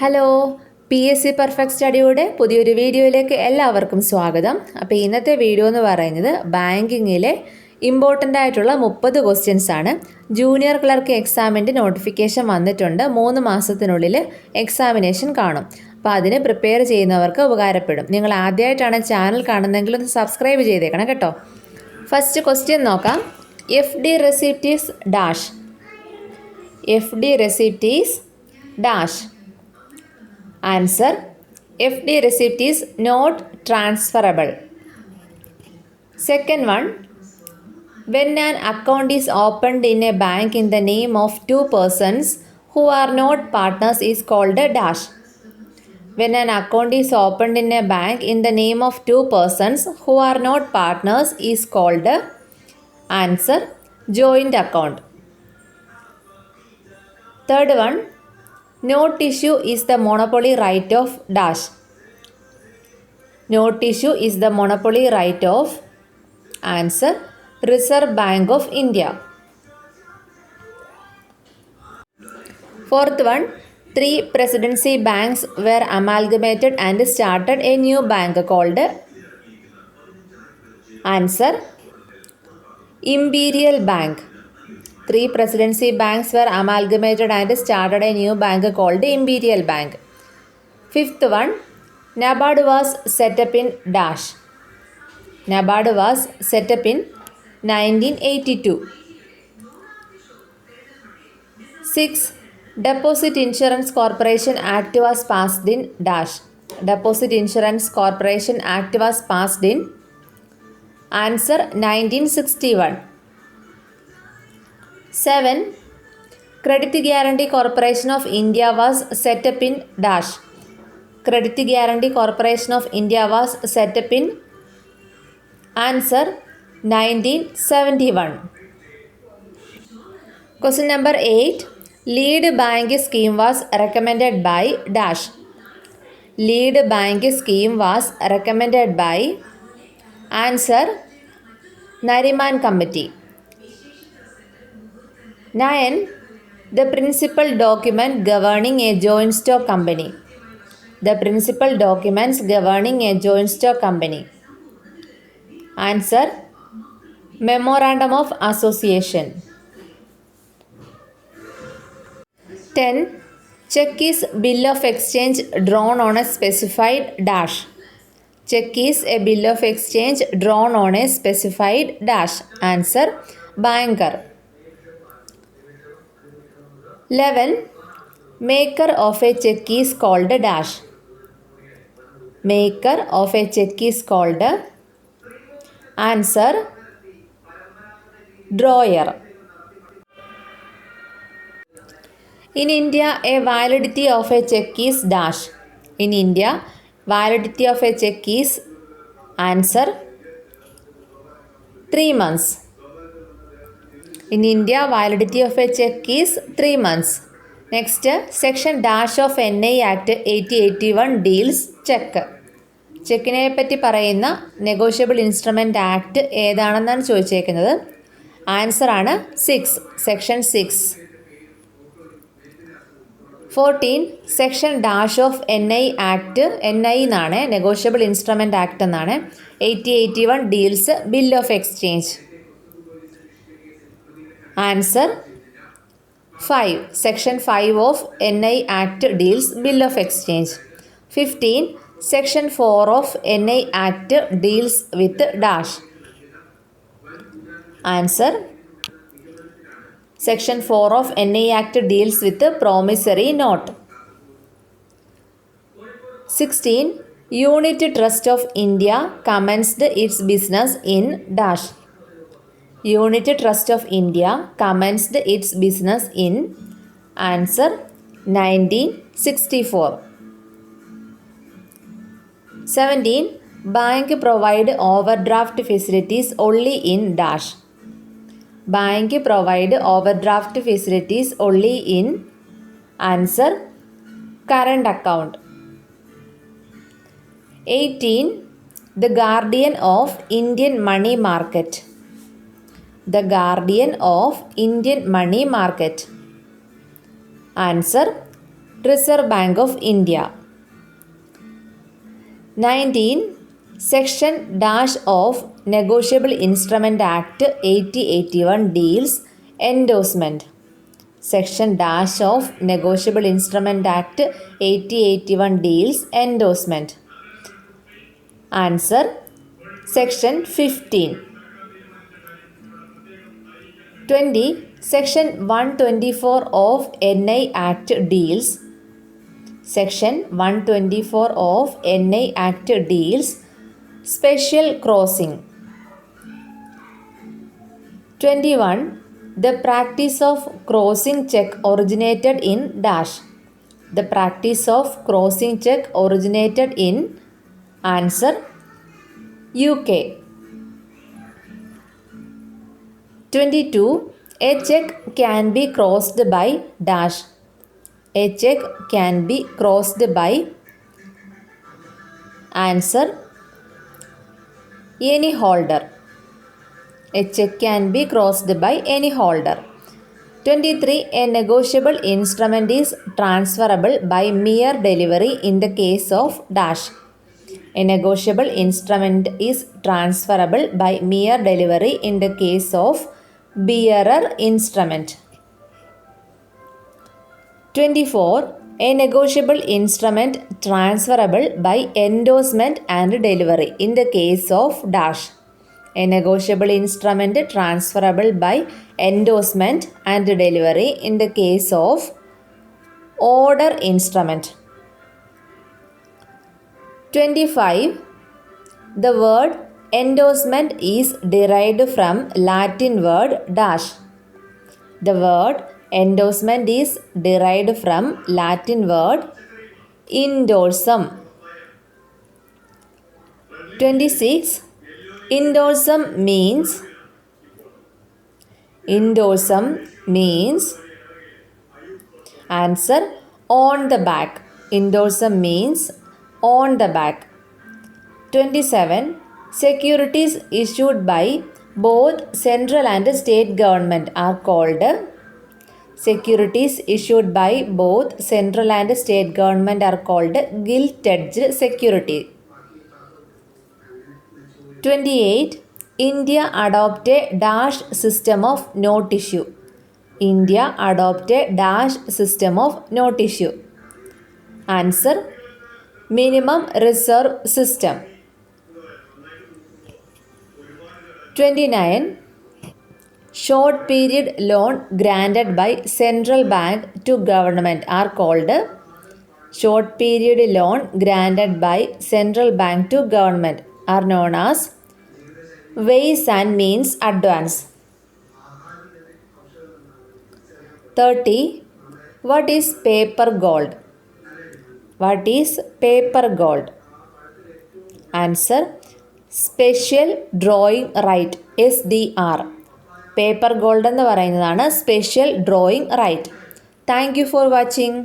Hello, PSC perfect സ്റ്റഡിയുടെ പുതിയൊരു വീഡിയോയിലേക്ക് എല്ലാവർക്കും സ്വാഗതം. അപ്പോൾ ഇന്നത്തെ വീഡിയോ എന്ന് പറയുന്നത് ബാങ്കിങ്ങിലെ ഇമ്പോർട്ടൻ്റ് ആയിട്ടുള്ള 30 ക്വസ്റ്റ്യൻസ് ആണ്. ജൂനിയർ ക്ലർക്ക് എക്സാമിൻ്റെ നോട്ടിഫിക്കേഷൻ വന്നിട്ടുണ്ട്. 3 മാസത്തിനുള്ളിൽ എക്സാമിനേഷൻ കാണും. അപ്പോൾ അതിന് പ്രിപ്പയർ ചെയ്യുന്നവർക്ക് ഉപകാരപ്പെടും. നിങ്ങൾ ആദ്യമായിട്ടാണ് ചാനൽ കാണുന്നതെങ്കിൽ ഒന്ന് സബ്സ്ക്രൈബ് ചെയ്തേക്കണം കേട്ടോ. ഫസ്റ്റ് ക്വസ്റ്റ്യൻ നോക്കാം. FD receipt is dash. FD receipt is dash. Answer: FD receipt is not transferable. Second one, when an account is opened in a bank in the name of two persons who are not partners is called a dash. When an account is opened in a bank in the name of two persons who are not partners is called a answer: joint account. Third one, note issue is the monopoly right of dash. Note issue is the monopoly right of answer: Reserve Bank of India. Fourth one, 3 presidency banks were amalgamated and started a new bank called answer: Imperial Bank. 3 presidency banks were amalgamated and started a new bank called Imperial Bank. Fifth one, NABARD was set up in dash. NABARD was set up in 1982. 6. Deposit Insurance Corporation Act was passed in dash. Deposit Insurance Corporation Act was passed in answer: 1961. 7. Credit Guarantee Corporation of India was set up in dash. Credit Guarantee Corporation of India was set up in answer: 1971. Question number 8. Lead bank scheme was recommended by dash. Lead bank scheme was recommended by answer: Nariman Committee. 9. The principal document governing a joint stock company. The principal documents governing a joint stock company. Answer: Memorandum of Association. 10. Check is bill of exchange drawn on a specified dash. Check is a bill of exchange drawn on a specified dash. Answer: Banker. 11. Maker of a check is called dash. Maker of a check is called answer: Drawer. In India, a validity of a check is dash. In India, validity of a check is answer: 3 months. In India, validity of a check is 3 months. Next, section dash of NI Act 8081 deals check. ചെക്കിനെ പറ്റി പറയുന്ന negotiable instrument act ഏതാണെന്നാണ് ചോദിച്ചേക്കുന്നത്. Answer ആണ് 6, section 6. 14. Section dash of NI act, NI എന്നാണ്, negotiable instrument act എന്നാണ്. 8081 deals bill of exchange. Answer: 5. Section 5 of NI Act deals bill of exchange. 15. Section 4 of NI Act deals with dash. Answer: Section 4 of NI Act deals with promissory note. 16. Unit Trust of India commenced its business in dash. Unit Trust of India commenced its business in answer: 1964. 17. Bank provide overdraft facilities only in dash. Bank provide overdraft facilities only in answer: current account. 18. The guardian of Indian money market. The guardian of Indian money market. Answer: Reserve Bank of India. 19. Section dash of Negotiable Instrument Act 8081 deals endorsement. Section dash of Negotiable Instrument Act 8081 deals endorsement. Answer Section 15. 20. Section 124 of NI Act deals. Section 124 of NI Act deals special crossing. 21. The practice of crossing check originated in dash. The practice of crossing check originated in answer UK. 22. A check can be crossed by dash. A check can be crossed by answer any holder. A check can be crossed by any holder. 23. A negotiable instrument is transferable by mere delivery in the case of dash. A negotiable instrument is transferable by mere delivery in the case of bearer instrument. 24. A negotiable instrument transferable by endorsement and delivery in the case of dash. A negotiable instrument transferable by endorsement and delivery in the case of order instrument. 25. The word endorsement is derived from Latin word dash. The word endorsement is derived from Latin word indorsum. 26. Indorsum means answer on the back. Indorsum means on the back. 27. Securities issued by both central and state government are called securities issued by both central and state government are called gilt-edged security. 28. India adopt a dash system of note issue. India adopt a dash system of note issue. Answer minimum reserve system. 29. Short period loan granted by central bank to government are called short period loan granted by central bank to government are known as ways and means advance. 30. What is paper gold? What is paper gold? Answer special drawing right. SDR. Paper gold എന്ന് പറയുന്നതാണ് special drawing right. Thank you for watching.